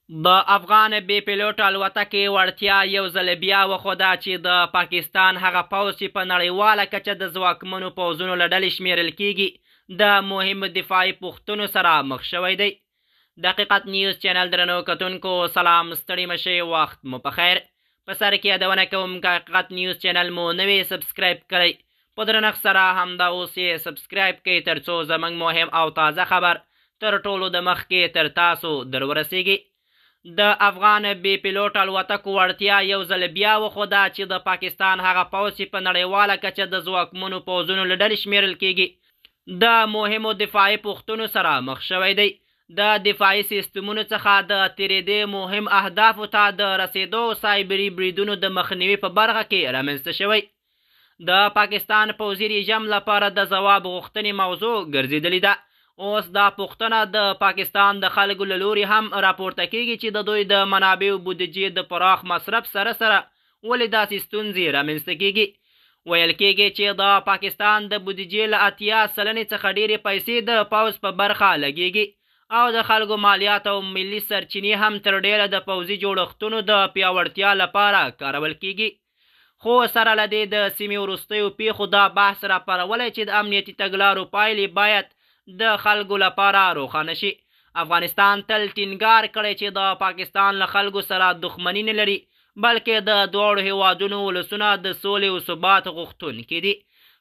د افغان بې پیلوټه الوتکې وړتیا یو ځل بیا وښوده چې د پاکستان هغه پوځ چې په نړیواله کچه د ځواکمنو پوځونو له ډلې شمیرل کیږي د مهمو دفاعي پوښتنو سره مخ شوی دی. د حقیقت نیوز چینل درنو کتونکو سلام، ستړي مشئ، وخت مو په خیر. په سر کې یادونه کوم که حقیقت نیوز چینل مو نوی سبسکرایب کړئ، په درنښت سره همدا اوس یې سبسکرایب کړئ ترڅو زموږ مهم او تازه خبر تر ټولو د مخکې تر تاسو در ورسیږي. د افغان بې پیلوټ الوتکو وړتیا یو ځل بیا وښوده چې د پاکستان هغه پوځ چې په نړیواله کچه د ځواکمنو پوځونو له ډلې شمیرل کیږي د مهمو دفاعي پوښتنو سره مخ شوی دی. د دفاعي سیستمونو څخه د تیریدې مهم اهدافو ته د رسیدو سایبري بریدونو د مخنیوي په برخه کې رامنځته شوی. د پاکستان پوځي رژیم لپاره د ځواب غوښتنې موضوع ګرځېدلې ده. اوس دا پوښتنه د پاکستان د خلکو له لوري هم راپورته کیږي چې د دوی د منابعو بودیجې د پراخ مصرف سره ولې داسې ستونزې رامنځته کیږي. ویل کیږي چې د پاکستان د بودیجې له 80% څخه ډېرې پیسې د پوځ په برخه لګیږي او د خلکو مالیات او ملي سرچینې هم تر ډېره د پوځي جوړښتونو د پیاوړتیا لپاره کارول کیږي. خو سره له دې د سیمې وروستیو پیښو دا بحث راپارولی چې د امنیتي تګلارو پایلې باید د خلکو لپاره روښانه شي. افغانستان تل ټینګار کړی چې د پاکستان له خلکو سره دښمني نه لري، بلکې د دواړو هیوادونو ولسونه د سولې او ثبات غوښتونکي دي.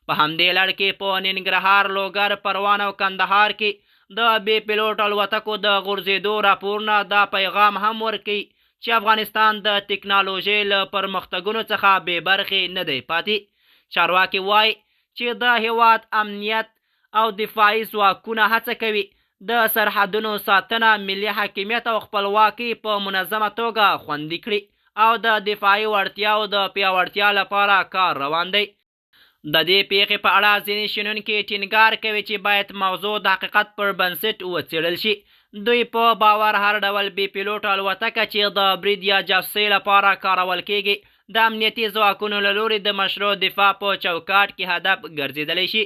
په همدې لړ کې په ننګرهار، لوګر، پروان او کندهار کې د بې پیلوټ الوتکو د غورځېدو راپورونه دا پیغام هم ورکوي چې افغانستان د ټکنالوژۍ له پرمختګونو څخه بې برخې نه دی پاتې. چارواکي وایي چې د هیواد امنیت او دفاعي ځواکونه هڅه کوي د سرحدونو ساتنه، ملي حاکمیت او خپلواکي په منظمه توګه خوندي کړي او د دفاعي وړتیاو د پیاوړتیا لپاره کار روان دی. د دې پیښې په اړه ځینې شنونکي ټینګار کوي چې باید موضوع د حقیقت پر بنسټ وڅېړل شي. دوی په باور هر ډول بې پیلوټ الوتکه چې د برید یا جاسوسۍ لپاره کارول کیږي د امنیتي ځواکونو له لوري د مشروع دفاع په چوکاټ کې هدف ګرځېدلی شي.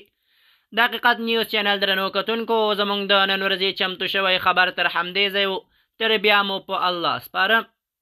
د حقیقت نیوز چینل درنو کتونکو زموږ د نن ورځې چمتو شوی خبر تر همدې ځای و. تر بیا مو په الله سپارم.